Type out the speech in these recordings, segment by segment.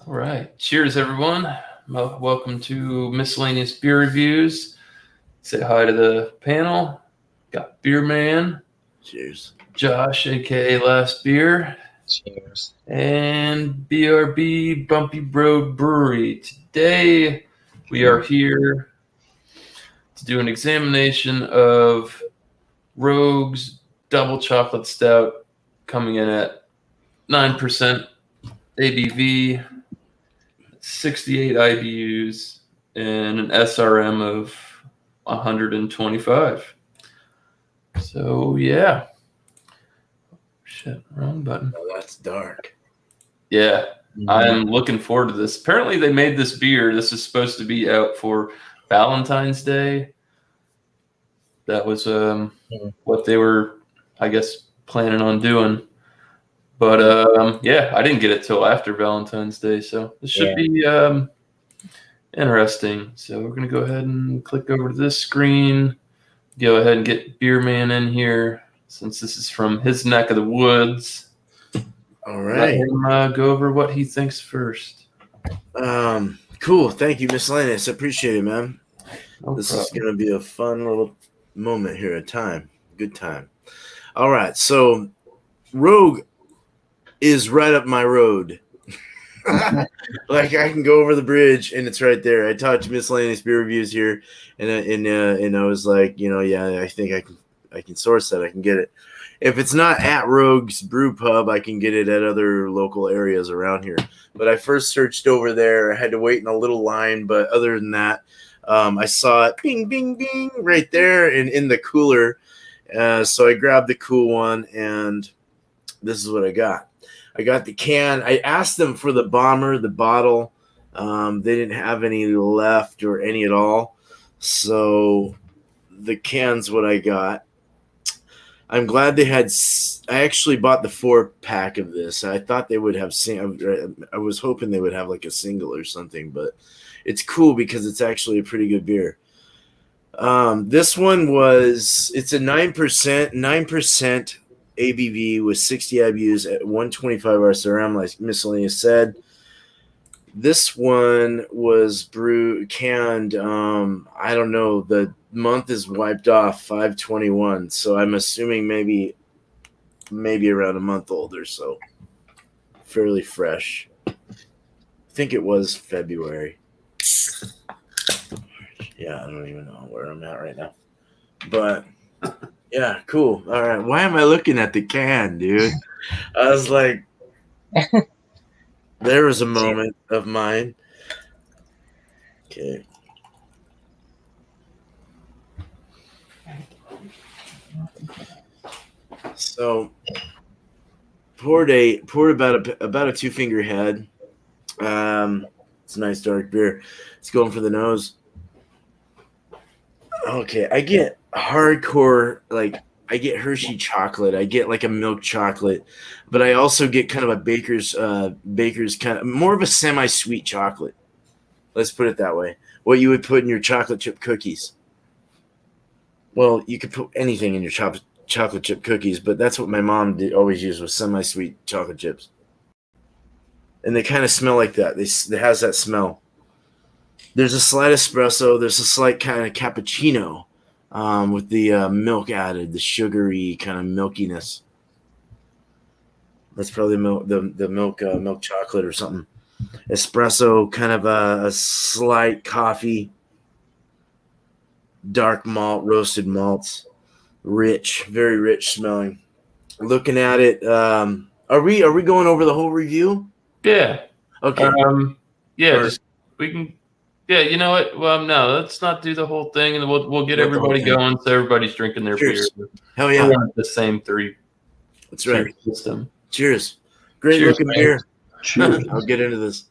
All right. Cheers, everyone. Welcome to Miscellaneous Beer Reviews. Say hi to the panel. Got Beer Man, Cheers. Josh, aka Last Beer, Cheers. and BRB Bumpy Road Brewery. Today, we are here to do an examination of Rogue's Double Chocolate Stout, coming in at 9% ABV, 68 IBUs, and an SRM of 125. So, yeah. Shit, wrong button. Oh, that's dark. Yeah, I'm looking forward to this. Apparently, they made this beer. This is supposed to be out for Valentine's Day. That was what they were, I guess, planning on doing. But, yeah, I didn't get it till after Valentine's Day. So this should be interesting. So we're going to go ahead and click over to this screen. Go ahead and get Beer Man in here, since this is from his neck of the woods. All right. Let him go over what he thinks first. Cool. Thank you, Miscellaneous. I appreciate it, man. No This problem. is going to be a fun little moment here. A time. Good time. All right. So, Rogue is right up my road. Like, I can go over the bridge and it's right there. I talked to Miscellaneous Beer Reviews here, and I was like, I think I can source that. I can get it. If it's not at Rogue's Brew Pub, I can get it at other local areas around here. But I first searched over there. I had to wait in a little line, but other than that, I saw it, bing, bing, bing, right there and in the cooler. So I grabbed the cool one, and this is what I got. I got the can. I asked them for the bomber, the bottle. They didn't have any left or any at all. So the can's what I got. I'm glad they had. I actually bought the 4-pack of this. I thought they would have. I was hoping they would have like a single or something, but it's cool because it's actually a pretty good beer. This one it's a 9% ABV with 60 IBUs at 125 RSRM, like Miscellaneous said. This one was canned. I don't know. The month is wiped off 5/21, so I'm assuming maybe around a month old or so. Fairly fresh. I think it was February. Yeah, I don't even know where I'm at right now. But yeah, cool. All right. Why am I looking at the can, dude? I was like, there was a moment of mine. Okay. So poured about a 2-finger head. It's a nice dark beer. It's going for the nose. Okay, I get hardcore, like I get Hershey chocolate. I get like a milk chocolate, but I also get kind of a baker's kind of more of a semi-sweet chocolate. Let's put it that way. What you would put in your chocolate chip cookies. Well, you could put anything in your chocolate chip cookies, but that's what my mom always used, was semi-sweet chocolate chips. And they kind of smell like that. It has that smell. There's a slight espresso. There's a slight kind of cappuccino with the milk added, the sugary kind of milkiness. That's probably the milk chocolate or something. Espresso, kind of a slight coffee. Dark malt, roasted malts. Rich, very rich smelling. Looking at it, are we going over the whole review? Yeah. Okay. We can. Yeah, you know what? Well, no, let's not do the whole thing, and we'll get everybody going, so everybody's drinking their Cheers. beer. Hell yeah! The same 3. That's right. System. Cheers. Great Cheers, looking man. beer. Cheers. I'll get into this.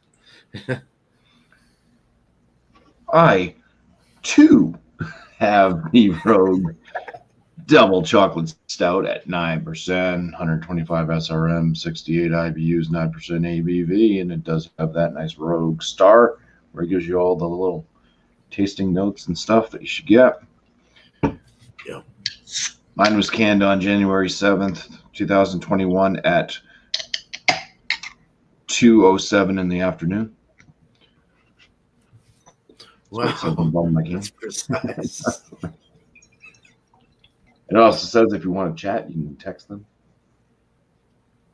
I, too, have the Rogue Double Chocolate Stout at 9%, 125 SRM, 68 IBUs, 9% ABV, and it does have that nice Rogue star where it gives you all the little tasting notes and stuff that you should get. Yeah. Mine was canned on January 7th, 2021 at 2:07 in the afternoon. Wow, that's precise. It also says if you want to chat, you can text them.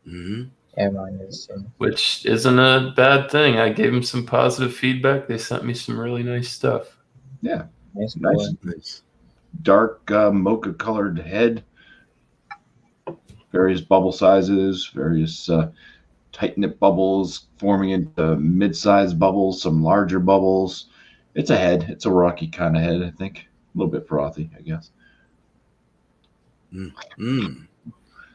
Mm-hmm. Yeah, mine is. Which isn't a bad thing. I gave them some positive feedback. They sent me some really nice stuff. Yeah, Nice. Nice. Dark mocha colored head, various bubble sizes, various tight knit bubbles forming into mid-sized bubbles, some larger bubbles. It's a head. It's a rocky kind of head, I think. A little bit frothy, I guess. Yeah.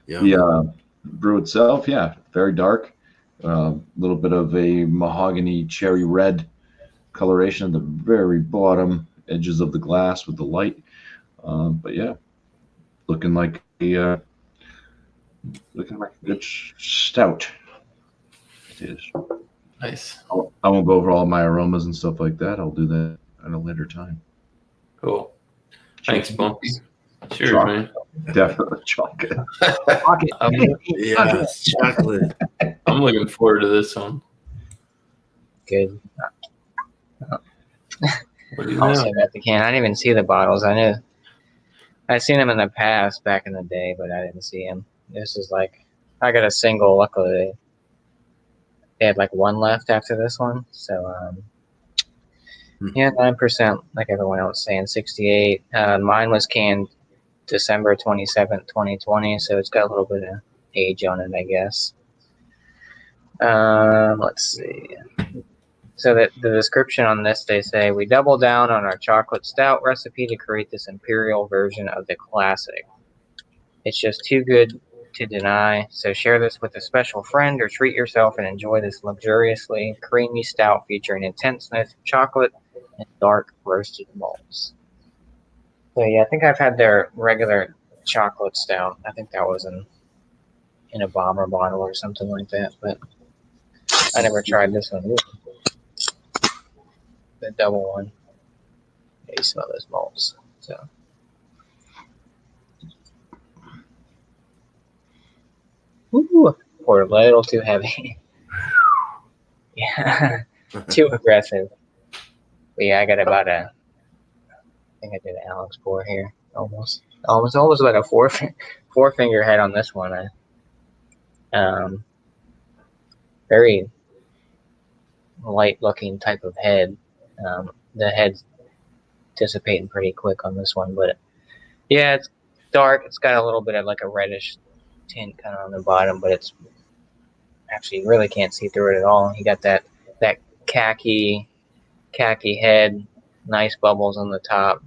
The brew itself, yeah, very dark. A little bit of a mahogany cherry red coloration at the very bottom edges of the glass with the light. But yeah, looking like a good stout. It is. Nice. I won't go over all my aromas and stuff like that. I'll do that at a later time. Cool. Thanks, Bumpy. Cheers, Chocolate. man. Definitely chocolate. Yeah, chocolate. I'm looking forward to this one. Good. What do you Also know? got the can. I didn't even see the bottles. I knew I'd seen them in the past back in the day, but I didn't see them. This is like I got a single. Luckily, they had like one left after this one. So yeah, 9%. Like everyone else saying, 68. Mine was canned December 27th, 2020. So it's got a little bit of age on it, I guess. Let's see. So that the description on this, they say, we double down on our chocolate stout recipe to create this imperial version of the classic. It's just too good to deny, so share this with a special friend or treat yourself and enjoy this luxuriously creamy stout featuring intense notes of chocolate and dark roasted malts. So yeah, I think I've had their regular chocolate stout. I think that was in a bomber bottle or something like that, but I never tried this one. Ooh. The double one. Yeah, you smell those malts. So. Ooh, poured a little too heavy. Yeah, too aggressive. But yeah, I got about I think I did an Alex pour here. Almost about a four finger head on this one. Very light looking type of head. The head's dissipating pretty quick on this one, but yeah, it's dark. It's got a little bit of like a reddish tint kind of on the bottom, but it's actually you really can't see through it at all. You got that khaki head, nice bubbles on the top.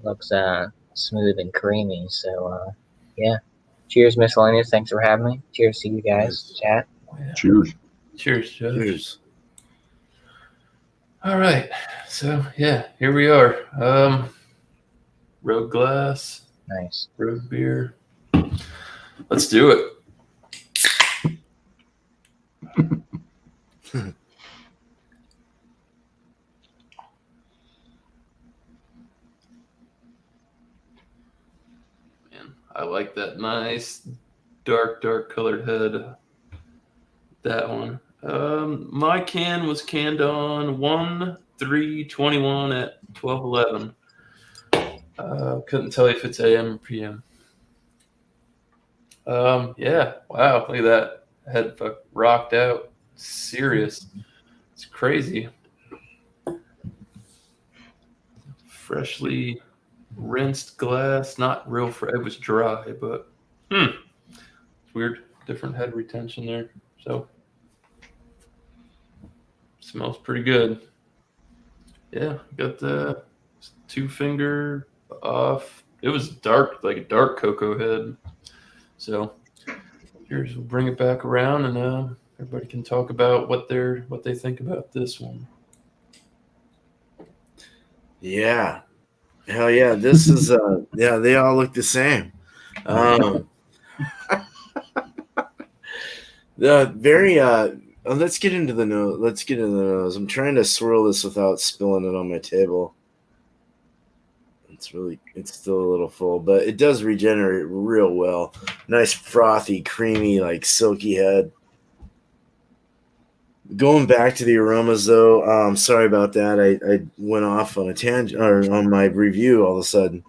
Looks smooth and creamy. So yeah. Cheers, miscellaneous. Thanks for having me. Cheers to you guys. Chat. Yeah. Cheers. Cheers, Judge. Cheers. All right. So yeah, here we are. Rogue glass, Nice. rogue beer. Let's do it. Man, I like that nice dark colored head. That one. My can was canned on 1/3/21 at 12:11. Couldn't tell you if it's AM or PM. Yeah. Wow. Look at that. Head rocked out. Serious. It's crazy. Freshly rinsed glass. Not real. It was dry, but it's weird. Different head retention there. So smells pretty good. Yeah. Got the 2-finger off. It was dark, like a dark cocoa head. So here's we'll bring it back around, and everybody can talk about what they think about this one. Yeah. Hell yeah. This is yeah, they all look the same. The very let's get into the nose. I'm trying to swirl this without spilling it on my table. It's still a little full, but it does regenerate real well. Nice frothy, creamy, like silky head. Going back to the aromas, though, sorry about that. I went off on a tangent or on my review all of a sudden.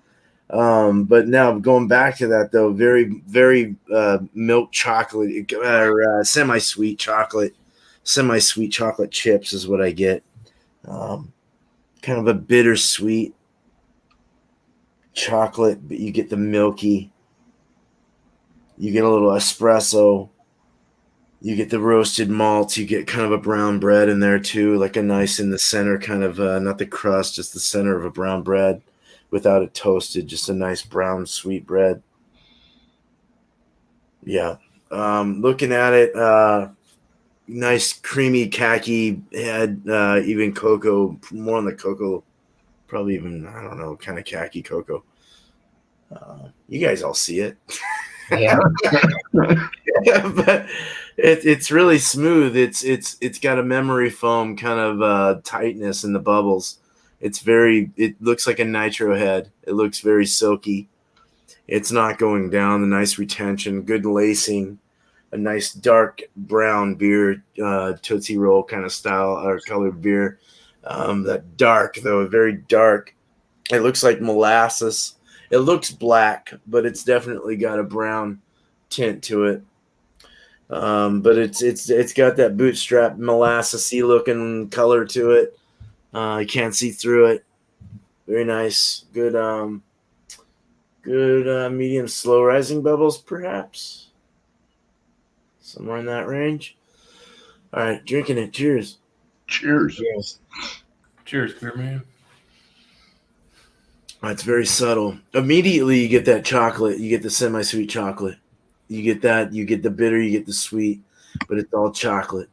But now going back to that, though, very, very milk chocolate or semi-sweet chocolate chips is what I get. Kind of a bittersweet chocolate, but you get the milky. You get a little espresso. You get the roasted malts. You get kind of a brown bread in there too, like a nice in the center kind of, not the crust, just the center of a brown bread without it toasted, just a nice brown sweet bread. Yeah. Looking at it, nice creamy khaki head, even cocoa, more on the cocoa, probably even, I don't know, kind of khaki cocoa. You guys all see it. Yeah. But it's really smooth. It's got a memory foam kind of tightness in the bubbles. It looks like a nitro head. It looks very silky. It's not going down. The nice retention, good lacing, a nice dark brown beer, Tootsie Roll kind of style or colored beer. That dark though, very dark. It looks like molasses. It looks black, but it's definitely got a brown tint to it. But it's got that bootstrap molassesy looking color to it. You can't see through it. Very nice. Good medium slow rising bubbles, perhaps. Somewhere in that range. All right, drinking it. Cheers. Cheers. Cheers, Clear Man. It's very subtle. Immediately you get that chocolate. You get the semi-sweet chocolate. You get that. You get the bitter. You get the sweet. But it's all chocolate.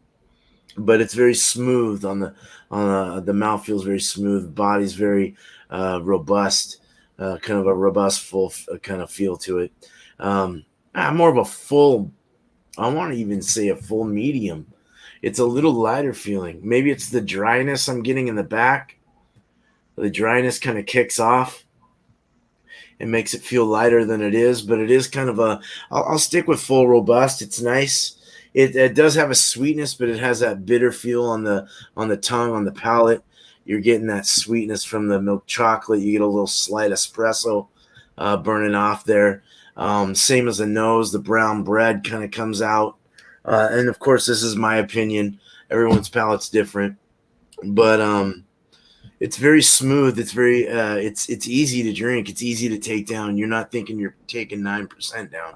But it's very smooth on the mouth. Feels very smooth. Body's very robust. Kind of a robust, full kind of feel to it. More of a full. I want to even say a full medium. It's a little lighter feeling. Maybe it's the dryness I'm getting in the back. The dryness kind of kicks off and makes it feel lighter than it is, but it is kind of I'll stick with full robust. It's nice. It does have a sweetness, but it has that bitter feel on the tongue, on the palate. You're getting that sweetness from the milk chocolate. You get a little slight espresso burning off there. Same as the nose, the brown bread kind of comes out. And of course, this is my opinion. Everyone's palate's different, but it's very smooth. It's very it's easy to drink. It's easy to take down. You're not thinking you're taking 9% down.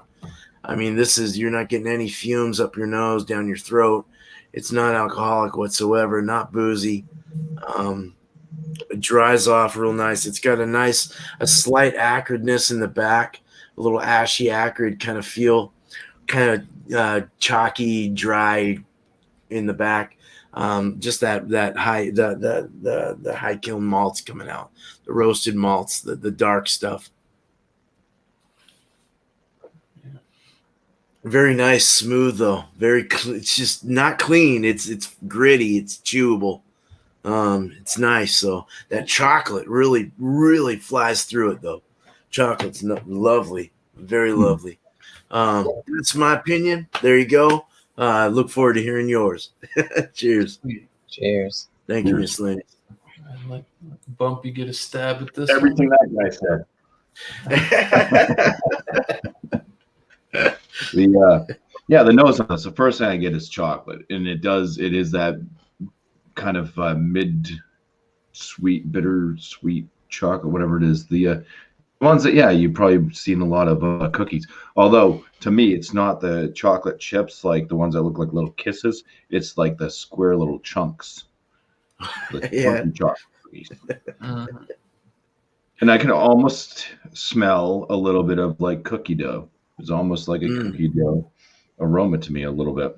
I mean, you're not getting any fumes up your nose, down your throat. It's not alcoholic whatsoever, not boozy. It dries off real nice. It's got a slight acridness in the back, a little ashy acrid kind of feel, kind of chalky, dry in the back. Just that high the high kiln malts coming out, the roasted malts, the dark stuff. Very nice, smooth though. It's just not clean. It's gritty. It's chewable. It's nice. So that chocolate really flies through it though. Chocolate's lovely, very lovely. That's my opinion. There you go. I look forward to hearing yours. Cheers. Cheers. Thank you, Miss Lane. I'd like Bumpy get a stab at this. Everything that guy said. The nose on this. The first thing I get is chocolate, and it is that kind of mid sweet, bitter sweet chocolate, whatever it is. The ones that you've probably seen a lot of cookies. Although to me, it's not the chocolate chips like the ones that look like little kisses. It's like the square little chunks. Yeah. Chocolate cookies. And I can almost smell a little bit of like cookie dough. It's almost like a cookie dough aroma to me a little bit.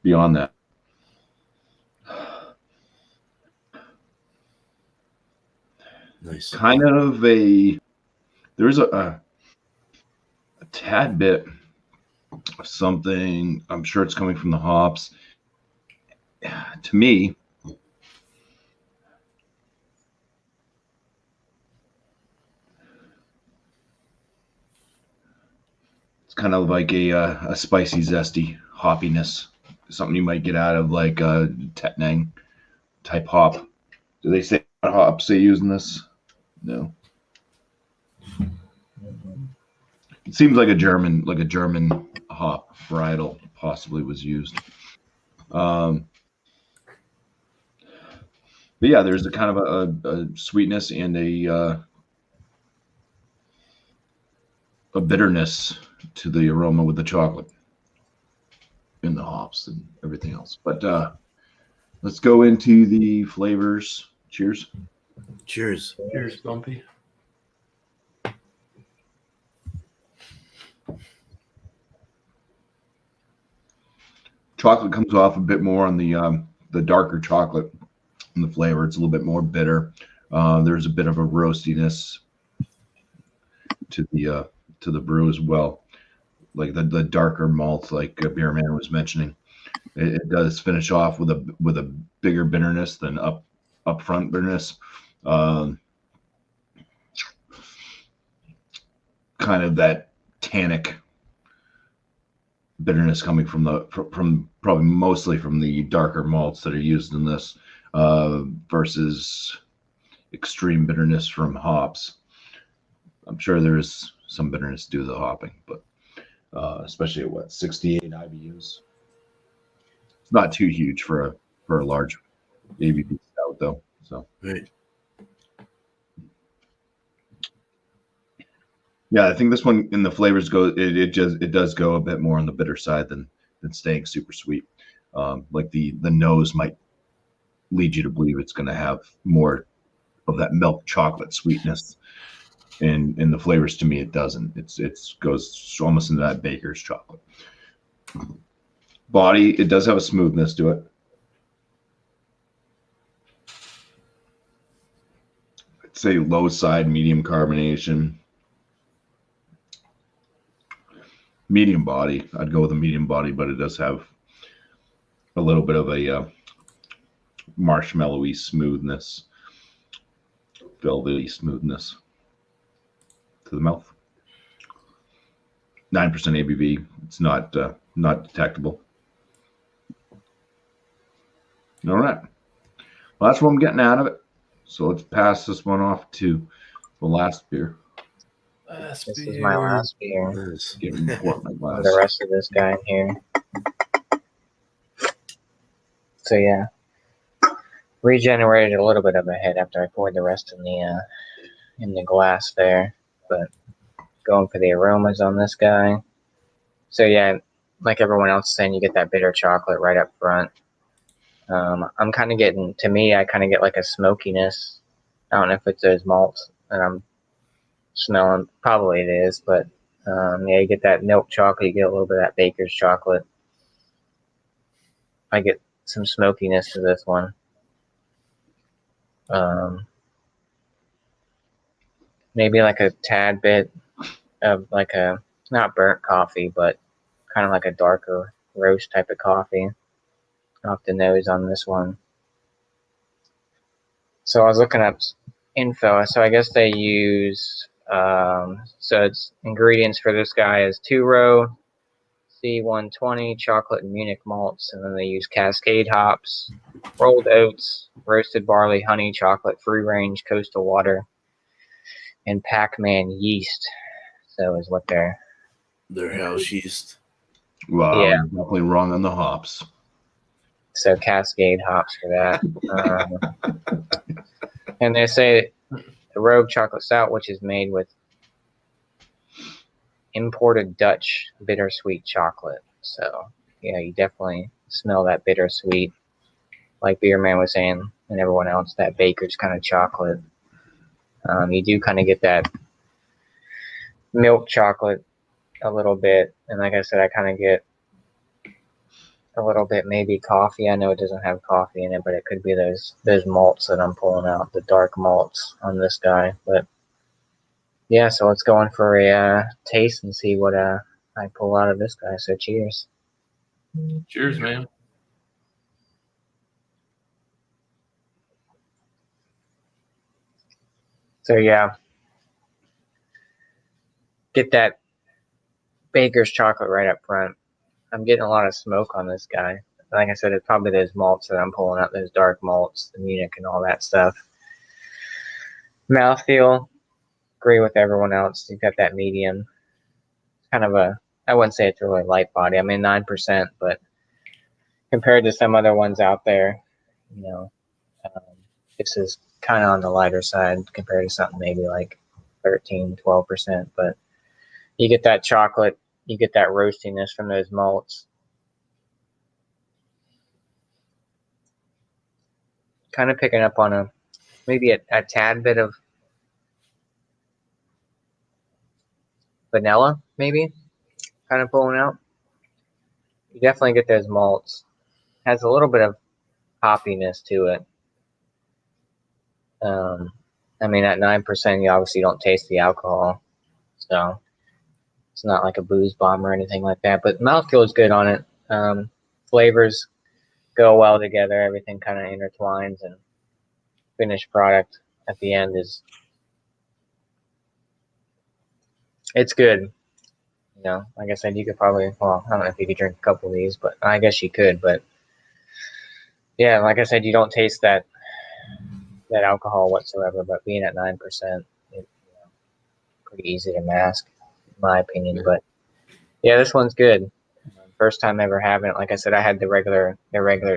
Beyond that. Nice. Kind of there's a tad bit of something. I'm sure it's coming from the hops. To me, it's kind of like a spicy, zesty hoppiness something you might get out of like a Tettnang type hop. Do they say what hops they use in this? No. It seems like a German hop varietal possibly was used. But yeah, there's a kind of a sweetness and a bitterness to the aroma with the chocolate and the hops and everything else. But let's go into the flavors. Cheers. Cheers. Cheers, Bumpy. Chocolate comes off a bit more on the darker chocolate in the flavor. It's a little bit more bitter. There's a bit of a roastiness to the brew as well, like the darker malt, like Beer Man was mentioning. It does finish off with a bigger bitterness than upfront bitterness. Kind of that tannic bitterness coming from probably mostly from the darker malts that are used in this versus extreme bitterness from hops. I'm sure there's some bitterness due to the hopping, but especially at 68 IBUs. It's not too huge for a large ABV stout though. So Right. yeah, I think this one in the flavors it does go a bit more on the bitter side than staying super sweet. Like the nose might lead you to believe it's going to have more of that milk chocolate sweetness, and in the flavors to me it doesn't. It goes almost into that baker's chocolate. Body, it does have a smoothness to it. I'd say low side, medium carbonation. Medium body. I'd go with a medium body, but it does have a little bit of a marshmallowy smoothness, velvety smoothness to the mouth. 9% ABV. It's not detectable. All right. Well, that's what I'm getting out of it. So let's pass this one off to the last beer. This is my last beer. Nice. Give him my glass. The rest of this guy in here. So yeah, regenerated a little bit of a head after I poured the rest in the glass there, but going for the aromas on this guy. So yeah, like everyone else saying, you get that bitter chocolate right up front. I'm kind of getting, to me, I kind of get like a smokiness. I don't know if it's those malts that I'm smelling. Probably it is, but yeah, you get that milk chocolate, you get a little bit of that baker's chocolate. I get some smokiness to this one. Maybe like a tad bit of like a, not burnt coffee, but kind of like a darker roast type of coffee off the nose on this one. So I was looking up info. So I guess they use, so it's ingredients for this guy is 2-row C120 chocolate and Munich malts, and then they use Cascade hops, rolled oats, roasted barley, honey, chocolate, free range, coastal water, and Pac-Man yeast. So is what they're house yeast. Wow, Yeah. you're definitely wrong on the hops. So Cascade hops for that. And they say the Rogue Chocolate Stout, which is made with imported Dutch bittersweet chocolate. So yeah, you definitely smell that bittersweet, like Beer Man was saying, and everyone else, that baker's kind of chocolate. You do kind of get that milk chocolate a little bit, and like I said, I kind of get a little bit maybe coffee. I know it doesn't have coffee in it, but it could be those malts that I'm pulling out, the dark malts on this guy. But yeah, so let's go in for a taste and see what I pull out of this guy. So cheers. Cheers, man. So yeah, get that baker's chocolate right up front. I'm getting a lot of smoke on this guy. like I said, it's probably those malts that I'm pulling out, those dark malts, the Munich and all that stuff. Mouthfeel, agree with everyone else. You've got that medium. Kind of I wouldn't say it's really light body. I mean, 9%, but compared to some other ones out there, this is kind of on the lighter side compared to something maybe like 13, 12%. But you get that chocolate, you get that roastiness from those malts. Kind of picking up on maybe a tad bit of vanilla, maybe, kind of pulling out. You definitely get those malts. Has a little bit of hoppiness to it. I mean, at 9%, you obviously don't taste the alcohol, so it's not like a booze bomb or anything like that. But mouthfeel is good on it. Flavors go well together. Everything kind of intertwines, and finished product at the end it's good. Like I said, you could probably, well, I don't know if you could drink a couple of these, but I guess you could. But yeah, like I said, you don't taste that alcohol whatsoever. But being at 9%, it's pretty easy to mask, in my opinion. But yeah, this one's good. First time ever having it. Like I said, I had the regular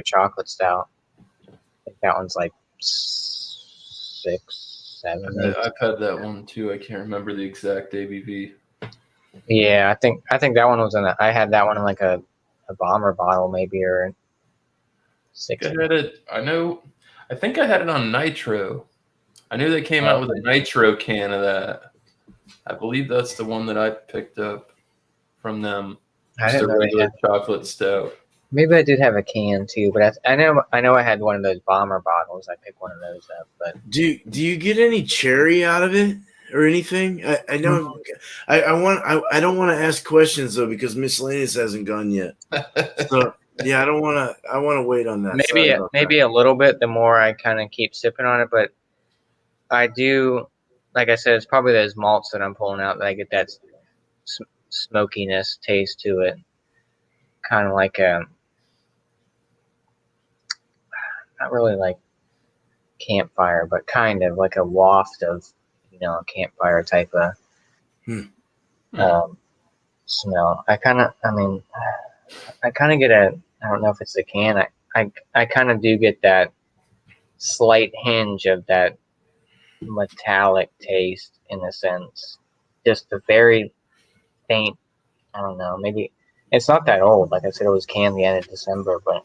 chocolate stout. I think that one's like 6, 7. I've had that one too. I can't remember the exact ABV. Yeah, I think that one was I had that one in like a bomber bottle maybe, or 6. I had it. I think I had it on Nitro. I knew they came out with a Nitro can of that. I believe that's the one that I picked up from them. I didn't know regular chocolate stout. Maybe I did have a can too, but I know I had one of those bomber bottles. I picked one of those up. But do you get any cherry out of it or anything? I know I don't want to ask questions though because miscellaneous hasn't gone yet. So yeah, I want to wait on that. Maybe a little bit. The more I kind of keep sipping on it, but I do, like I said, it's probably those malts that I'm pulling out that I get that smokiness taste to it, kind of like not really like campfire, but kind of like a waft of a campfire type of smell. I kind of get I don't know if it's the can. I kind of do get that slight hinge of that metallic taste in a sense. Just a very faint, I don't know, maybe it's not that old. Like I said, it was canned the end of December, but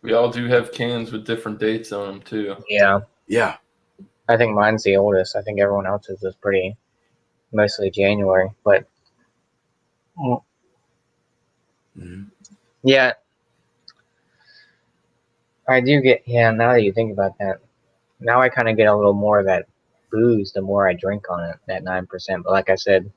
we all do have cans with different dates on them too. Yeah. I think mine's the oldest. I think everyone else's is mostly January, but yeah, I do get, now that you think about that, now I kind of get a little more of that booze the more I drink on it, that 9%. But like I said,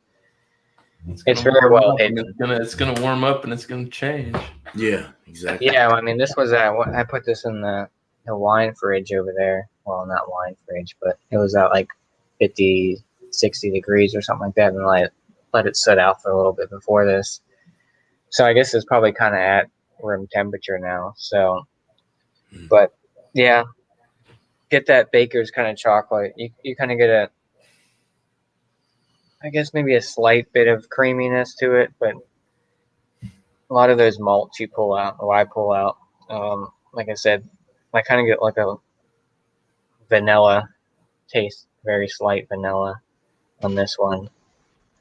it's very well hidden. It's gonna warm up and it's gonna change. Yeah, exactly. Yeah, I mean, this was I put this in the wine fridge over there. Well, not wine fridge, but it was at like 50, 60 degrees or something like that, and let it sit out for a little bit before this. So I guess it's probably kind of at room temperature now. So, but yeah, get that baker's kind of chocolate. You kind of get I guess maybe a slight bit of creaminess to it, but a lot of those malts you pull out, or I pull out, like I said, I kind of get like a vanilla taste, very slight vanilla on this one.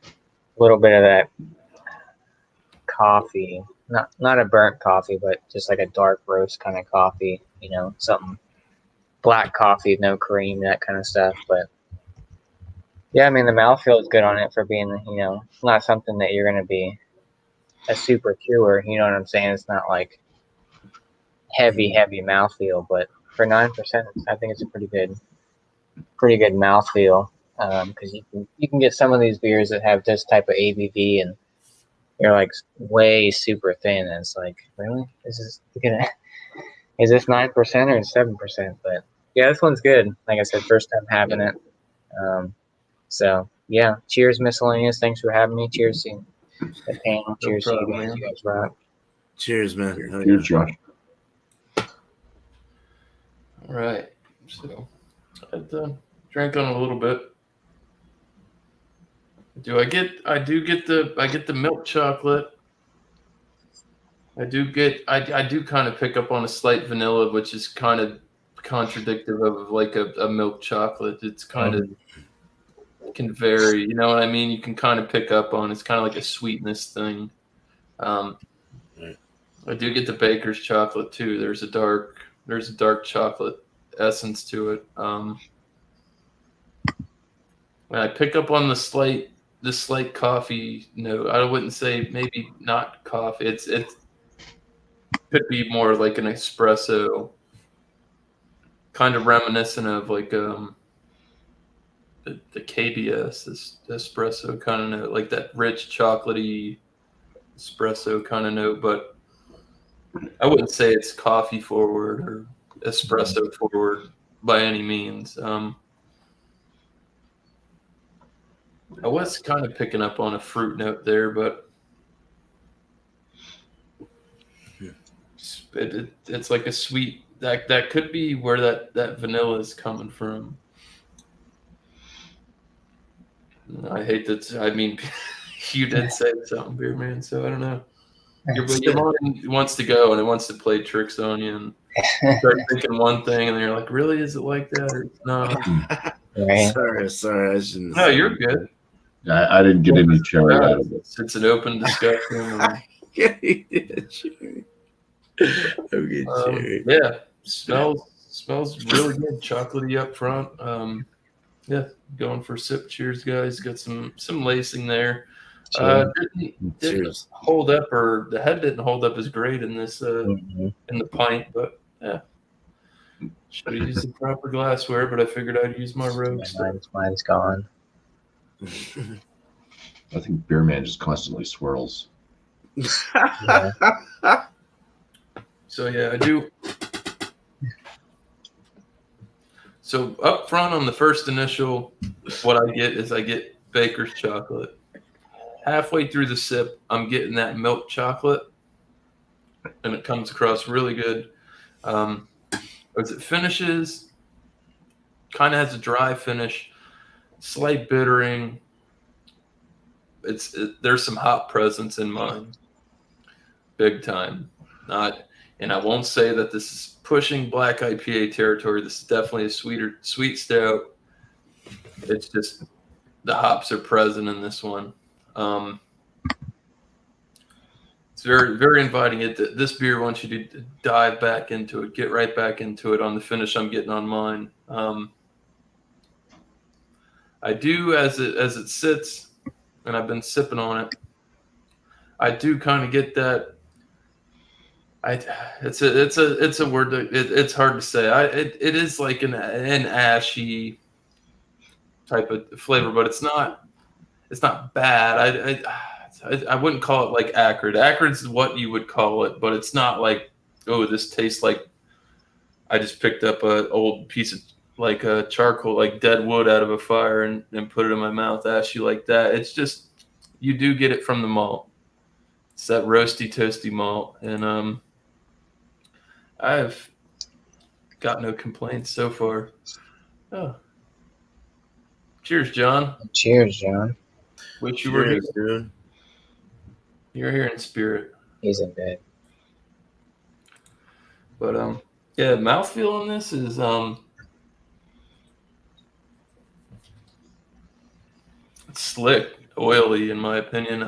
A little bit of that coffee, not a burnt coffee, but just like a dark roast kind of coffee, something black coffee, no cream, that kind of stuff. But yeah, I mean, the mouthfeel is good on it for being, not something that you're going to be a super chewer. You know what I'm saying? It's not like heavy mouthfeel, but for 9%, I think it's a pretty good mouthfeel. Because you can get some of these beers that have this type of ABV and you're like way super thin, and it's like, really? Is this 9% or 7%? But yeah, this one's good. Like I said, first time having it. So yeah, cheers, miscellaneous. Thanks for having me. Cheers to the panel. Cheers to you guys. You guys rock. Cheers, man. Hell Cheers, yeah. Josh. All right. So I drank on a little bit. I get the milk chocolate. I do kind of pick up on a slight vanilla, which is kind of contradictive of like a milk chocolate. It's kind of can vary, you know what I mean? You can kind of pick up on it's kind of like a sweetness thing. I do get the baker's chocolate too. There's a dark chocolate essence to it. And I pick up on the slight coffee note. I wouldn't say maybe not coffee. It could be more like an espresso, kind of reminiscent of like the KBS this espresso kind of note, like that rich chocolatey espresso kind of note. But I wouldn't say it's coffee forward or espresso forward by any means. I was kind of picking up on a fruit note there, but it's like a sweet that could be where that vanilla is coming from. I hate that. I mean, you did say something, beer man. So I don't know. Your mind wants to go and it wants to play tricks on you and start thinking one thing, and then you're like, "Really? Is it like that?" Or no? Right. Sorry, I shouldn't. No, you're good. I didn't get any cherry out of it. It's an open discussion. And, Yeah, he did. Cherry. Okay, cherry. yeah, smells really good, chocolatey up front. Yeah, going for a sip. Cheers, guys. Got some lacing there. Didn't hold up, or the head didn't hold up as great in this in the pint, but yeah, should have used the proper glassware. But I figured I'd use my Rogue. Mine's gone. I think beer man just constantly swirls. Yeah. So yeah, I do. So up front on the first initial, what I get baker's chocolate. Halfway through the sip, I'm getting that milk chocolate, and it comes across really good. As it finishes, kind of has a dry finish, slight bittering. There's some hop presence in mine, big time. And I won't say that this is pushing black IPA territory. This is definitely a sweet stout. It's just the hops are present in this one. It's very, very inviting. This beer wants you to dive back into it, get right back into it on the finish I'm getting on mine. I do as it sits, and I've been sipping on it. I do kind of get that. It's a word that it's hard to say. It is like an ashy type of flavor, but it's not bad. I wouldn't call it like acrid. Acrid is what you would call it, but it's not like, oh, this tastes like I just picked up an old piece of like a charcoal, like dead wood out of a fire and put it in my mouth, ashy like that. It's just, you do get it from the malt. It's that roasty, toasty malt. And I've got no complaints so far. Oh. Cheers, John. Cheers, John. Wish you were here. Dude. You're here in spirit. He's in bed. But yeah, mouthfeel on this is it's slick, oily in my opinion.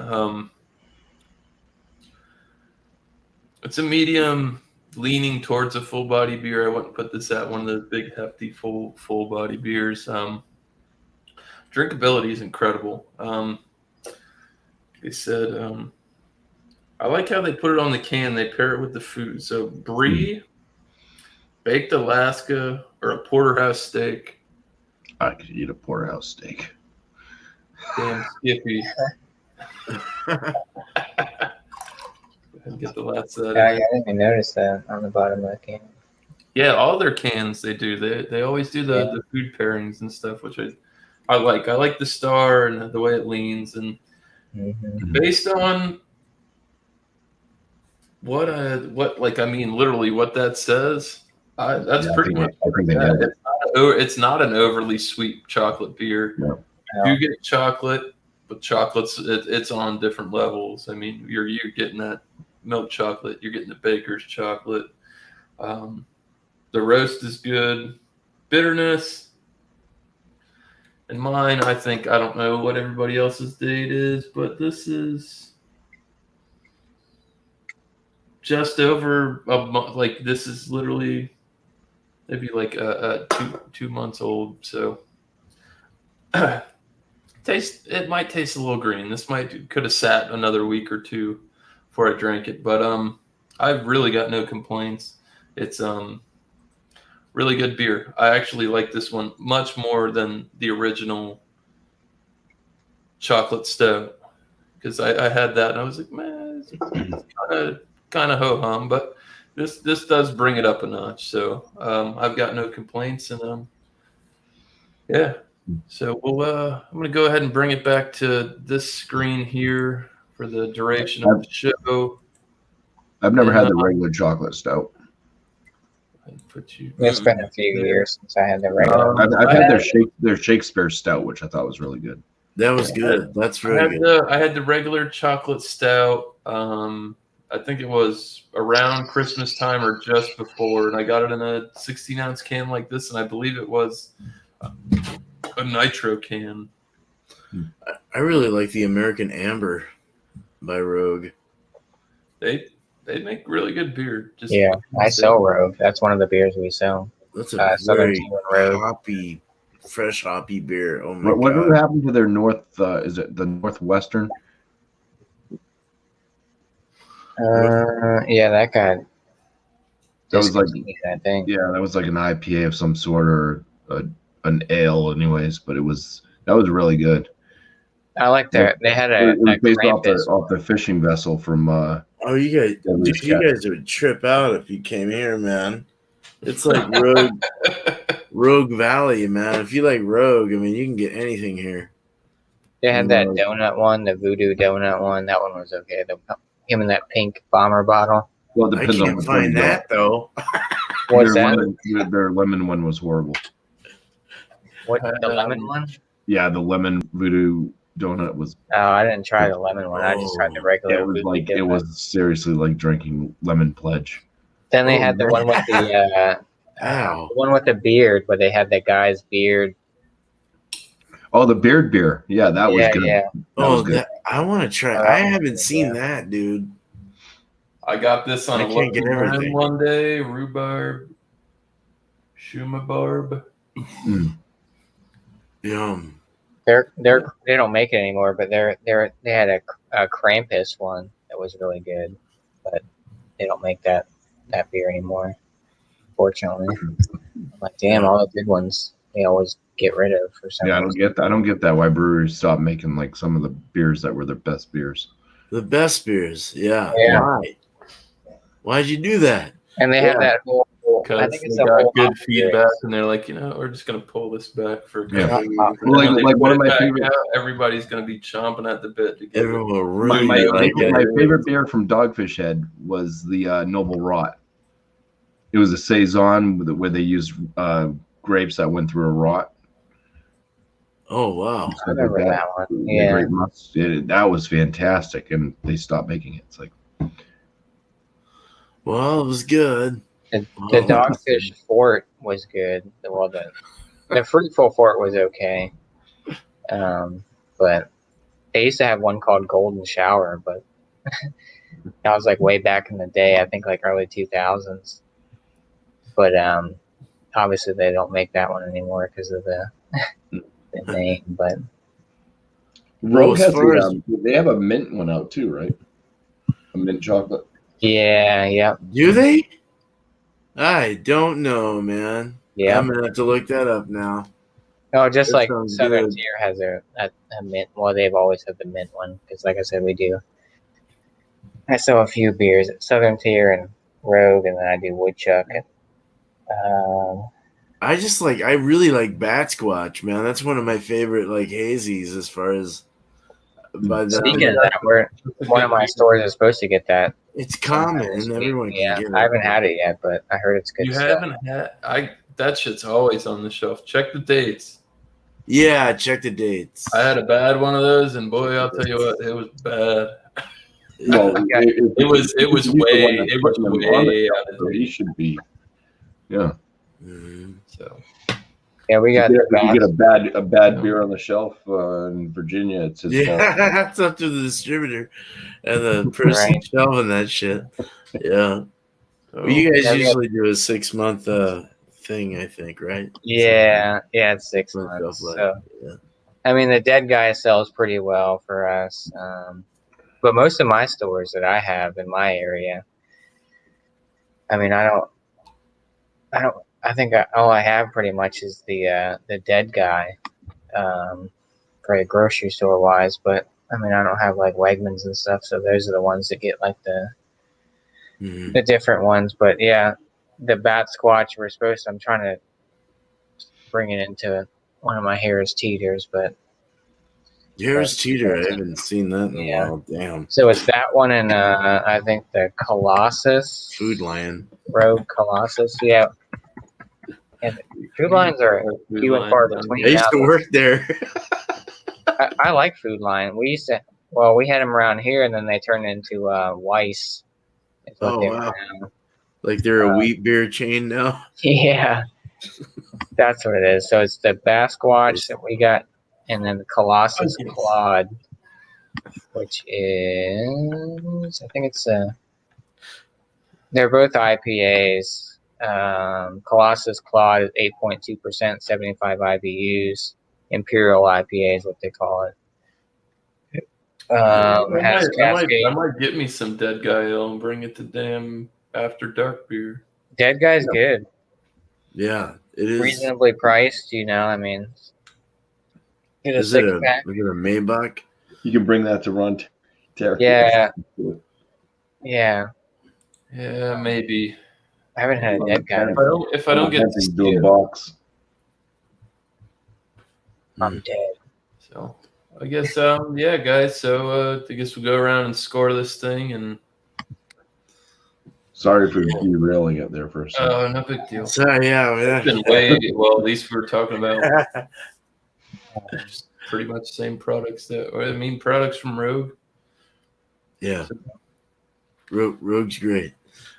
It's a medium leaning towards a full body beer. I wouldn't put this at one of those big hefty full body beers. Drinkability is incredible. They said I like how they put it on the can. They pair it with the food. So brie, baked Alaska, or a porterhouse steak. I could eat a porterhouse steak. Damn Skippy. Get the last I didn't even notice that on the bottom of the can. Yeah, all their cans they do. They always do the food pairings and stuff, which I like. I like the star and the way it leans, and based on what like I mean literally what that says. That's Yeah, pretty much. I think they nailed it. It's not an overly sweet chocolate beer. No. You get chocolate, but chocolate's it's on different levels. I mean, you're getting that milk chocolate, you're getting the baker's chocolate. The roast is good. Bitterness. And mine, I think I don't know what everybody else's date is, but this is just over a month. Like this is literally maybe like two months old. So it might taste a little green. This could have sat another week or two before I drank it, but I've really got no complaints. It's really good beer. I actually like this one much more than the original chocolate stout because I had that and I was like, man, it's kind of ho hum, but this does bring it up a notch. So I've got no complaints, and yeah. So I'm gonna go ahead and bring it back to this screen here for the duration of the show. I've never had the regular chocolate stout. It's been a few years since I had the regular. I've had their Shakespeare stout, which I thought was really good. That was good. That's really good. I had the regular chocolate stout. I think it was around Christmas time or just before, and I got it in a 16-ounce can like this, and I believe it was a nitro can. I really like the American Amber by Rogue. They make really good beer. Yeah, I sell Rogue. That's one of the beers we sell. That's a very hoppy, fresh hoppy beer. Oh my god! What happened to their north? Is it the Northwestern? Yeah, that guy. That was like, I think. Yeah, that was like an IPA of some sort or an ale, anyways. But that was really good. I like that. They had a based off the fishing vessel from. Oh, you guys would trip out if you came here, man. It's like Rogue Valley, man. If you like Rogue, I mean, you can get anything here. They had that donut one, the voodoo donut one. That one was okay. Him in that pink bomber bottle. Well, I can't find that though. What's that? Their lemon one was horrible. What, the lemon one? Yeah, the lemon voodoo donut was. Oh, I didn't try the lemon one. I just tried the regular. It was seriously like drinking lemon pledge. Then they had the one with the one with the beard, where they had the guy's beard. Oh, the beard beer. Yeah, that was good. Yeah. I want to try. I haven't seen that, dude. I got this on a lemon one day. Rhubarb, shumabarb. Yum. They don't make it anymore, but they had a Krampus one that was really good, but they don't make that beer anymore. Fortunately, I'm like, damn, all the good ones they always get rid of for some reason. I don't get that why breweries stopped making like some of the beers that were their best beers. The best beers, yeah. Why? Why'd you do that? And they had that whole. Because they got good feedback, and they're like, we're just gonna pull this back for. Like one of my favorite. Everybody's gonna be chomping at the bit to get my favorite beer from Dogfish Head was the Noble Rot. It was a saison where they used grapes that went through a rot. Oh wow! I remember that one. Yeah, that was fantastic, and they stopped making it. It's like, well, it was good. The Dogfish Fort was good. The Fruitful Fort was okay. But they used to have one called Golden Shower, but that was like way back in the day. I think like early 2000s. But obviously they don't make that one anymore because of the name. But Rogue has they have a mint one out too, right? A mint chocolate. Yeah. Do they? I don't know, man. Yeah, I'm gonna have to look that up now. No, just like Southern Tier has a mint. Well, they've always had the mint one because, like I said, we do. I sell a few beers at Southern Tier and Rogue, and then I do Woodchuck. I really like Bat Squatch, man. That's one of my favorite like hazies as far as. Speaking of that, one of my stores is supposed to get that It's common. Everyone can get it. I haven't had it yet, but I heard it's good. You stuff. haven't had that shit's always on the shelf. Check the dates. Yeah, check the dates. I had a bad one of those, and boy, I'll tell you what, it was bad. Well, It was way out of so he date. should be. Yeah. Mhm. So Yeah, we got You get a bad beer on the shelf in Virginia. It's his fault. Yeah, that's up to the distributor and the person Right. shelving that shit. Yeah. so Well, you guys Yeah, we got- usually do a 6-month thing, I think, right? Yeah, it's 6 Shelf months. life, So yeah. I mean, the dead guy sells pretty well for us. But most of my stores that I have in my area, I mean, I think all I have pretty much is the dead guy, for a grocery store wise. But I mean, I don't have like Wegmans and stuff, so those are the ones that get like Mhm. the different ones. But yeah, the Bat Squatch I'm trying to bring it into one of my Harris Teeters, but Here's Cheater. I haven't seen that in a Yeah. while. Damn. so it's that one and I think the Colossus. Food Lion. Rogue Colossus, yeah. And food lines are few and far between. I used to work there. I like Food Line. We had them around here, and then they turned into Weiss. Is what Oh, they wow. are now. Like they're a wheat beer chain now. Yeah, that's what it is. So it's the Basquatch that we got, and then the Colossus Claude, which is, I think it's they're both IPAs. Colossus Claude is 8.2%, 75 IBUs. Imperial IPA is what they call it. I might get me some Dead Guy Ale and bring it to damn After Dark beer. Dead Guy's good. Yeah, it is. Reasonably priced, I mean. Get a Is it six-pack. a Maybach? You can bring that to Run Terry. Yeah. Yeah. Yeah, maybe. I haven't had a Dead Guy. If I don't get do a box. I'm dead. So I guess yeah, guys. So I guess we'll go around and score this thing, and Sorry for derailing it there for a second. no big deal. So yeah, It's been way well. At least we were talking about just pretty much the same products products from Rogue. yeah. Rogue's great.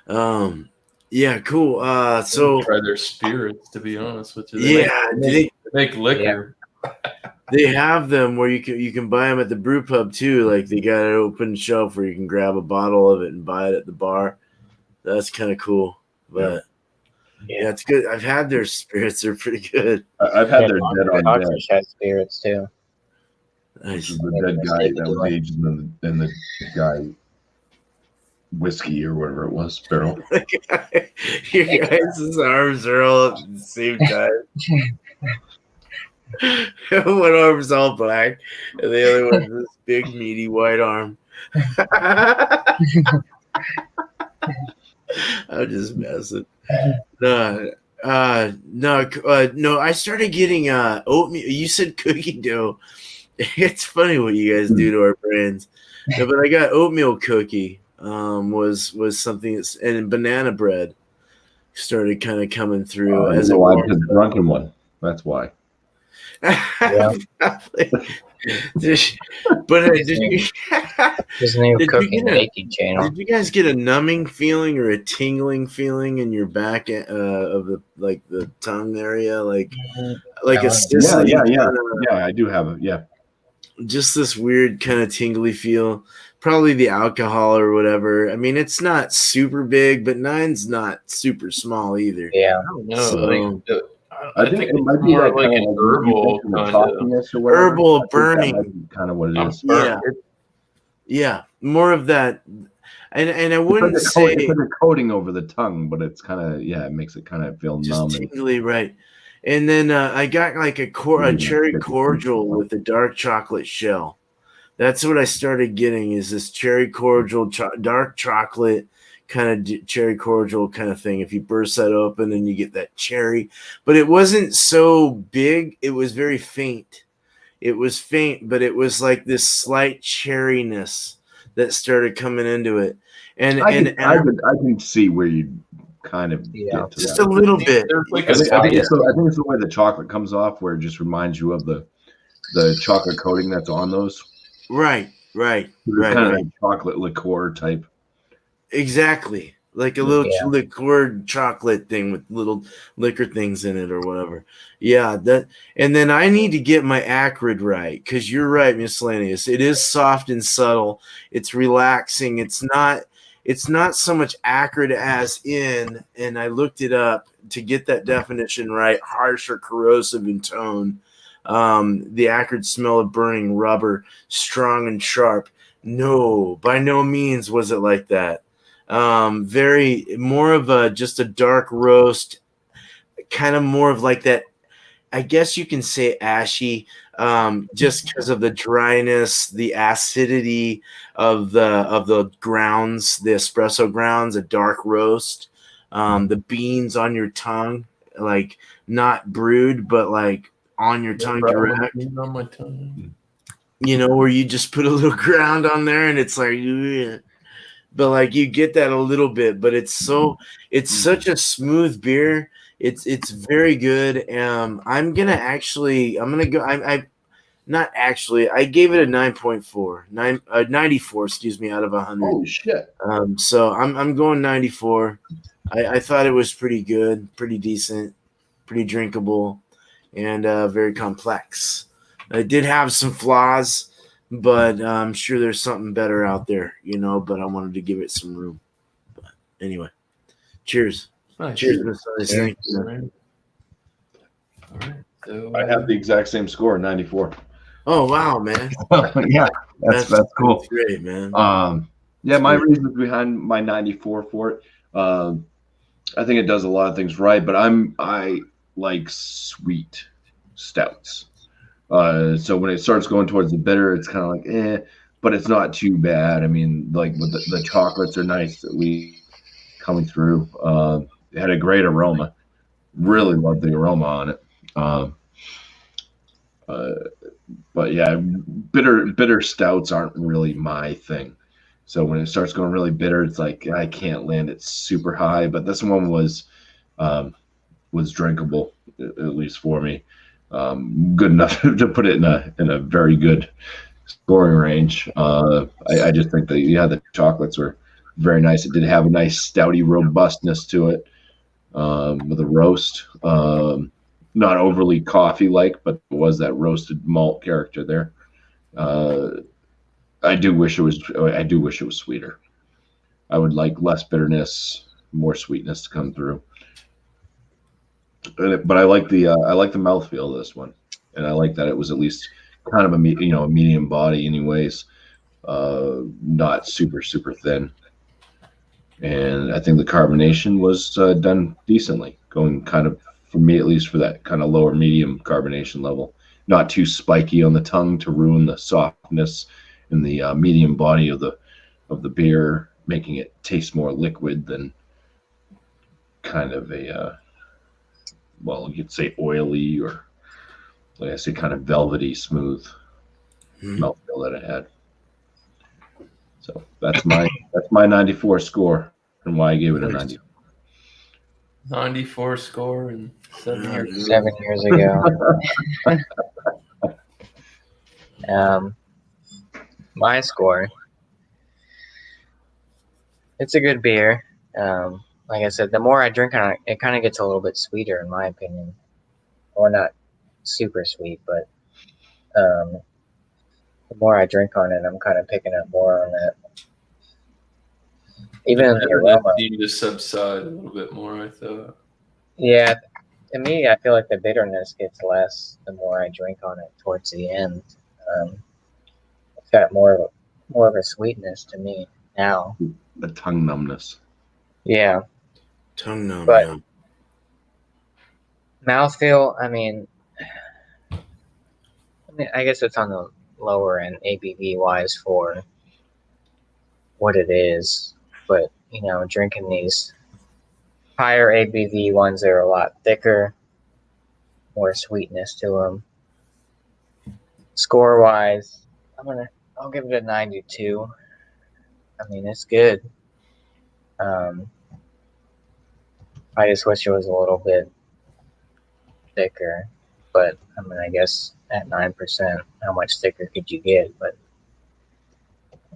Yeah, cool. So Try their spirits, to be honest with you. yeah, They make liquor. they have them where you can buy them at the brew pub too. Like they got an open shelf where you can grab a bottle of it and buy it at the bar. That's kind of cool. But yeah, it's good. I've had their spirits; they're pretty good. I've had their Dead on Dead. Dogfish has spirits too. Which is the dead guy that was aged in the guy whiskey or whatever it was, barrel. Your guys' arms are all up at the same time. One arm's all black, and the other one's this big, meaty white arm. I'm just messing. No. I started getting oatmeal. You said cookie dough. It's funny what you guys do to our brands. No, but I got oatmeal cookie. Was something that's, and banana bread started kind of coming through as a I've been drunken one. That's why. Yeah. But did you His new Did you cooking get baking channel. did you guys get a numbing feeling or a tingling feeling in your back of the tongue area, like a sizzling? Yeah, I do have it. Yeah. Just this weird kind of tingly feel. Probably the alcohol or whatever. I mean, it's not super big, but 9's not super small either. Yeah. I don't know. So- I think it might be more like an herbal kind of. Herbal burning. Kind of what it is. Yeah, more of that. And I wouldn't say it's like a coating over the tongue, but it's kind of it makes it kind of feel numb. just tingly, right? And then I got like a cherry cordial with a dark chocolate shell. That's what I started getting, is this cherry cordial, dark chocolate kind of cherry cordial kind of thing. If you burst that open and you get that cherry, but it wasn't so big. It was very faint. It was faint, but it was like this slight cherryness that started coming into it. And I can see where you kind of Yeah. get to just that. a little bit. There's like I a think it's spice. the way the chocolate comes off, where it just reminds you of the chocolate coating that's on those. Right. It's kind of a chocolate liqueur type. Exactly. Like a little Yeah. liqueur chocolate thing with little liquor things in it or whatever. Yeah, that. And then I need to get my acrid right, because you're right, Miscellaneous. It is soft and subtle. It's relaxing. It's not so much acrid as in, and I looked it up to get that definition right, harsh or corrosive in tone. The acrid smell of burning rubber, strong and sharp. No, by no means was it like that. Very more of a just a dark roast, kind of more of like that. I guess you can say ashy, just because of the dryness, the acidity of the grounds, the espresso grounds, a dark roast. The beans on your tongue, like not brewed, but like on your tongue direct. On my tongue. You know, where you just put a little ground on there, and it's like, ugh. But like you get that a little bit, but it's such a smooth beer. It's very good. I'm gonna go. I not actually. I gave it a 9.4, 94. Excuse me, out of 100. Oh shit! So I'm going 94. I thought it was pretty good, pretty decent, pretty drinkable, and very complex. It did have some flaws, but I'm sure there's something better out there, but I wanted to give it some room. But anyway, cheers. Nice. Cheers, Miss Ellis. Thank you. All right. So, I have the exact same score, 94. Oh, wow, man. Yeah, that's cool. That's great, man. Yeah, my reasons behind my 94 for it. I think it does a lot of things right, but I like sweet stouts. So when it starts going towards the bitter, it's kind of like but it's not too bad. I mean, like with the chocolates are nice, at least coming through. It had a great aroma. Really loved the aroma on it. But yeah, bitter stouts aren't really my thing. So when it starts going really bitter, it's like I can't land it super high. But this one was drinkable, at least for me. Good enough to put it in a very good scoring range. I just think that the chocolates were very nice. It did have a nice stouty robustness to it, with a roast. Not overly coffee like, but it was that roasted malt character there. I do wish it was sweeter. I would like less bitterness, more sweetness to come through. But I like the mouthfeel of this one, and I like that it was at least kind of a medium body, anyways, not super thin. And I think the carbonation was done decently, going kind of, for me at least, for that kind of lower medium carbonation level. Not too spiky on the tongue to ruin the softness in the medium body of the beer, making it taste more liquid than kind of a you could say oily, or like I say, kind of velvety smooth mouthfeel that it had. So that's my 94 score, and why I gave it a 90. 94 score and 7 years. 7 years ago. My score. It's a good beer. Like I said, the more I drink on it, it kind of gets a little bit sweeter, in my opinion. Or not super sweet, but the more I drink on it, I'm kind of picking up more on that. Even in the aroma. You just subside a little bit more, I thought. Yeah, to me, I feel like the bitterness gets less the more I drink on it towards the end. It's got more of a sweetness to me now. The tongue numbness. Yeah. Tongue numb. But yeah. mouthfeel, I mean, I guess it's on the lower end ABV wise for what it is. But, drinking these higher ABV ones, they're a lot thicker, more sweetness to them. Score wise, I'll give it a 92. I mean, it's good. I just wish it was a little bit thicker, but I mean, I guess at 9%, how much thicker could you get? But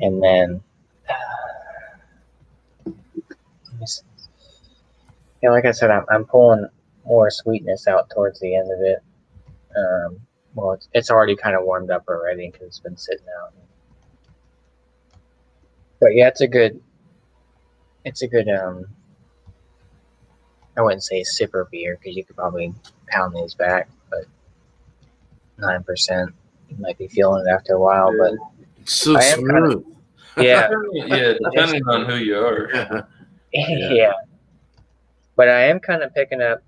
and then, yeah, like I said, I'm pulling more sweetness out towards the end of it. Well, it's already kind of warmed up already because it's been sitting out. But yeah, it's a good. I wouldn't say sipper beer because you could probably pound these back, but 9%, you might be feeling it after a while. But So I am smooth. yeah, Yeah, depending on who you are. Yeah. yeah. But I am kind of picking up.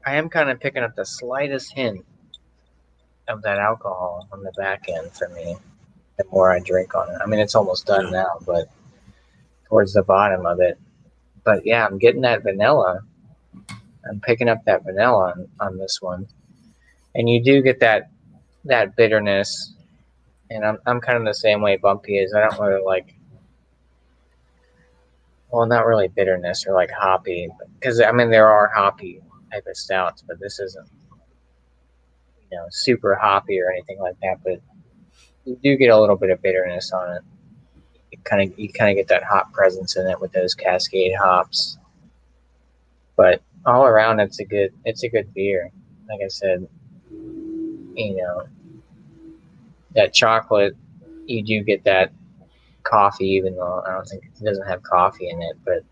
The slightest hint of that alcohol on the back end for me. The more I drink on it, I mean, it's almost done now, but towards the bottom of it. But yeah, I'm getting that vanilla. I'm picking up that vanilla on this one, and you do get that bitterness. And I'm kind of the same way Bumpy is. I don't really like. Well, not really bitterness or like hoppy, because I mean there are hoppy type of stouts, but this isn't, super hoppy or anything like that. But you do get a little bit of bitterness on it. You kind of get that hop presence in it with those Cascade hops. But all around, it's a good beer. Like I said, that chocolate, you do get that coffee, even though I don't think it doesn't have coffee in it, but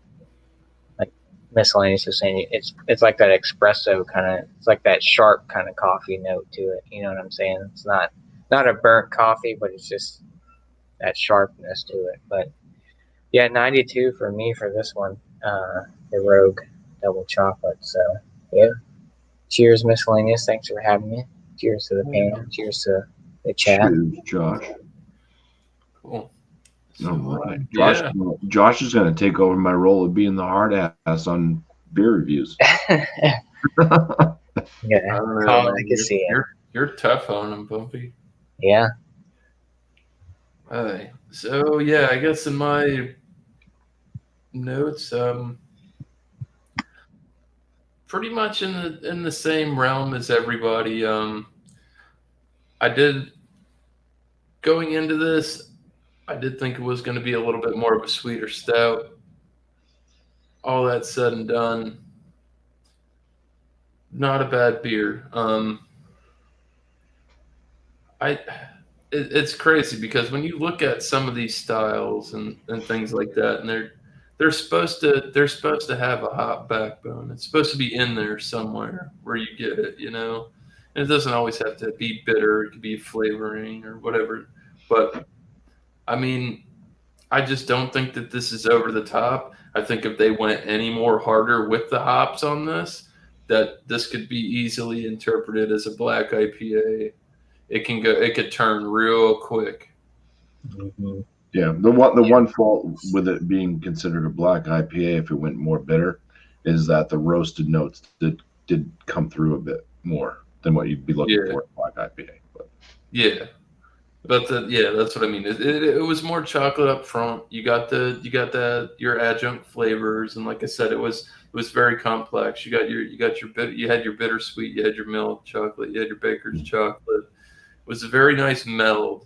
like Miscellaneous was saying, it's like that espresso kind of, it's like that sharp kind of coffee note to it. You know what I'm saying? It's not a burnt coffee, but it's just that sharpness to it. But yeah, 92 for me for this one, the Rogue Double Chocolate. So yeah, cheers, Miscellaneous. Thanks for having me. Cheers to the panel. Cheers to the chat. Cheers, Josh. Cool. All right. Yeah. Josh is going to take over my role of being the hard ass on beer reviews. Yeah, I don't know. I can see it. You're tough on them, Bumpy. Yeah. All right. So yeah, I guess in my notes, pretty much in the same realm as everybody. I did going into this. I did think it was going to be a little bit more of a sweeter stout. All that said and done, not a bad beer. It's crazy because when you look at some of these styles and things like that, and they're supposed to have a hop backbone. It's supposed to be in there somewhere where you get it, And it doesn't always have to be bitter. It could be flavoring or whatever. But I mean, I just don't think that this is over the top. I think if they went any more harder with the hops on this, that this could be easily interpreted as a black IPA. It could turn real quick. Mm-hmm. Yeah, the one fault with it being considered a black IPA, if it went more bitter, is that the roasted notes did come through a bit more than what you'd be looking for in a black IPA. But. Yeah. But that's what I mean. It was more chocolate up front. You got your adjunct flavors, and like I said, it was very complex. You had your bittersweet, you had your milk chocolate, you had your baker's chocolate. It was a very nice meld.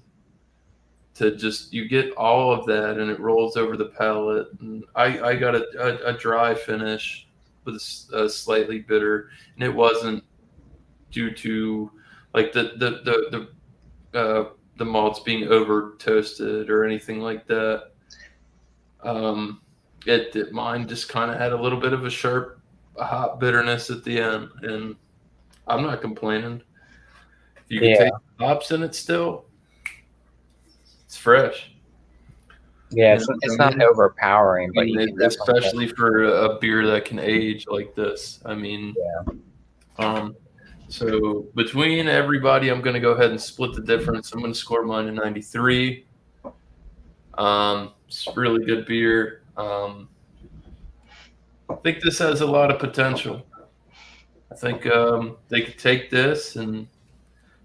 To just you get all of that, and it rolls over the palate. And I got a dry finish with a slightly bitter, and it wasn't due to like the malts being over toasted or anything like that. Mine just kind of had a little bit of a sharp hot bitterness at the end, and I'm not complaining. If you can take hops in it still, it's fresh. Yeah, it's not overpowering, but you can especially for a beer that can age like this. I mean, so between everybody, I'm going to go ahead and split the difference. I'm going to score mine a 93. It's really good beer. I think this has a lot of potential. I think they could take this and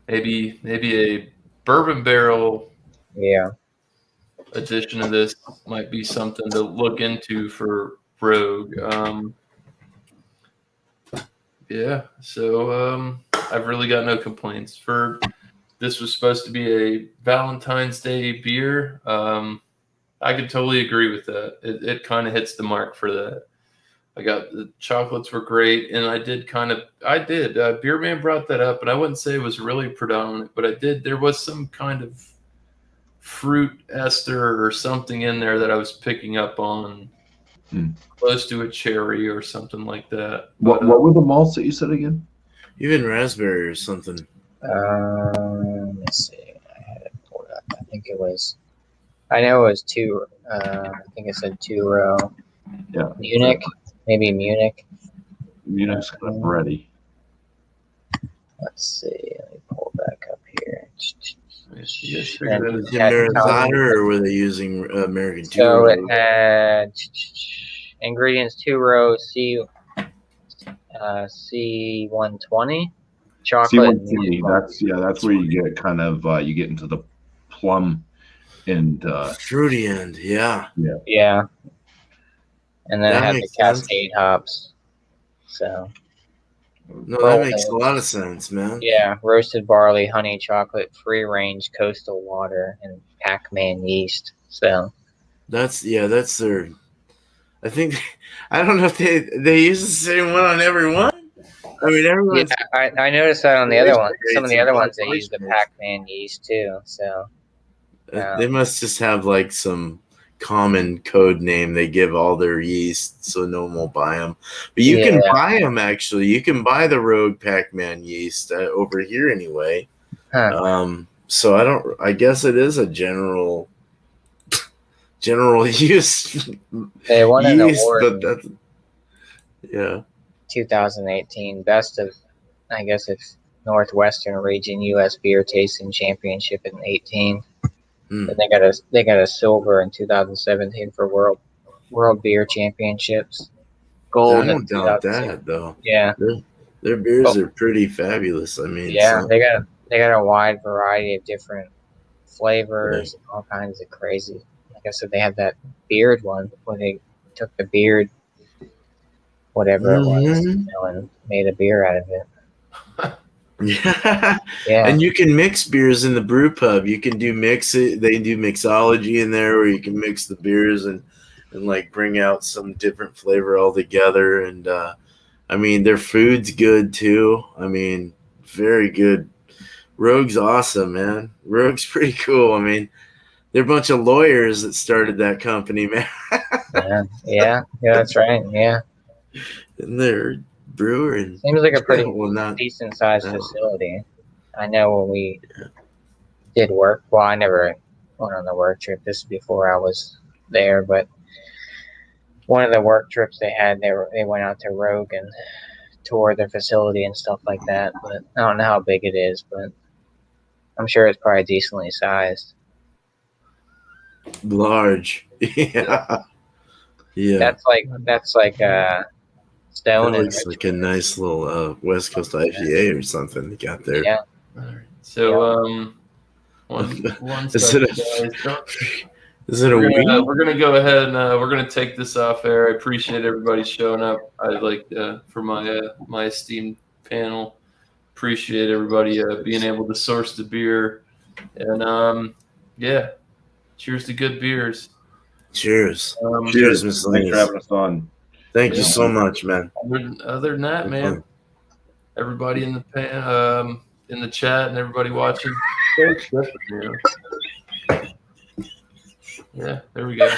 maybe a bourbon barrel Yeah. edition of this might be something to look into for Rogue. Yeah, so I've really got no complaints. For this was supposed to be a Valentine's Day beer. I could totally agree with that. It kind of hits the mark for that. I got the chocolates were great, and I did. Beer Man brought that up, and I wouldn't say it was really predominant, but I did. There was some kind of fruit ester or something in there that I was picking up on, close to a cherry or something like that. What were the malts that you said again? Even raspberry or something. Let's see. I had it pulled up. I think it was. I know it was two. I think it said 2 row. Yeah. Munich, maybe Munich. Munich's kind of ready. Let's see. Let me pull back up here. Was it Marizada, or were they using American Two So Row? it had ingredients 2 row C120 chocolate. C120. That's where you get kind of you get into the plum and fruity end. Yeah. Yeah. And then That it had the makes sense. Cascade hops. So No, that makes a lot of sense, man. yeah, roasted barley, honey, chocolate, free range coastal water, and Pac-Man yeast. So That's their. I think I don't know if they use the same one on every one. I mean, everyone's. yeah, I noticed that on the other one. Some of the other ones they Moist use the rates. Pac-Man yeast too. So They must just have like some common code name they give all their yeast, so no one will buy them. But you can buy them actually. You can buy the Rogue Pac-Man yeast over here anyway. huh. So I guess it is a general use. They won an yeast, award but in that's, yeah. 2018, best of, I guess it's Northwestern Region U.S. Beer Tasting Championship in 18. And they got a silver in 2017 for World Beer Championships. Gold. I don't doubt that though. Yeah, their beers are pretty fabulous. I mean, yeah, they got a wide variety of different flavors, and all kinds of crazy. Like I said, they had that beard one where they took the beard, whatever it was, and made a beer out of it. Yeah. Yeah. And you can mix beers in the brew pub. You can do they do mixology in there where you can mix the beers and like bring out some different flavor altogether. And I mean, their food's good too. I mean, very good. Rogue's awesome, man. Rogue's pretty cool. I mean, they're a bunch of lawyers that started that company, man. yeah, that's right. Yeah. And they're brewer and seems like a pretty decent sized facility. I know when we did work, well, I never went on the work trip. This is before I was there, but one of the work trips they had, they went out to Rogue and toured their facility and stuff like that. But I don't know how big it is, but I'm sure it's probably decently sized. Large. Yeah. That's like Stone. That looks like a nice little West Coast IPA or something they got there. Yeah. All right. So is it a weed? We're gonna go ahead and we're gonna take this off air. I appreciate everybody showing up. I'd like for my esteemed panel. Appreciate everybody being able to source the beer, and yeah, cheers to good beers. Cheers. Cheers, Mr. Thanks for having us on. Thank you so much, man. Other than that, man, everybody in the chat and everybody watching. Yeah, there we go.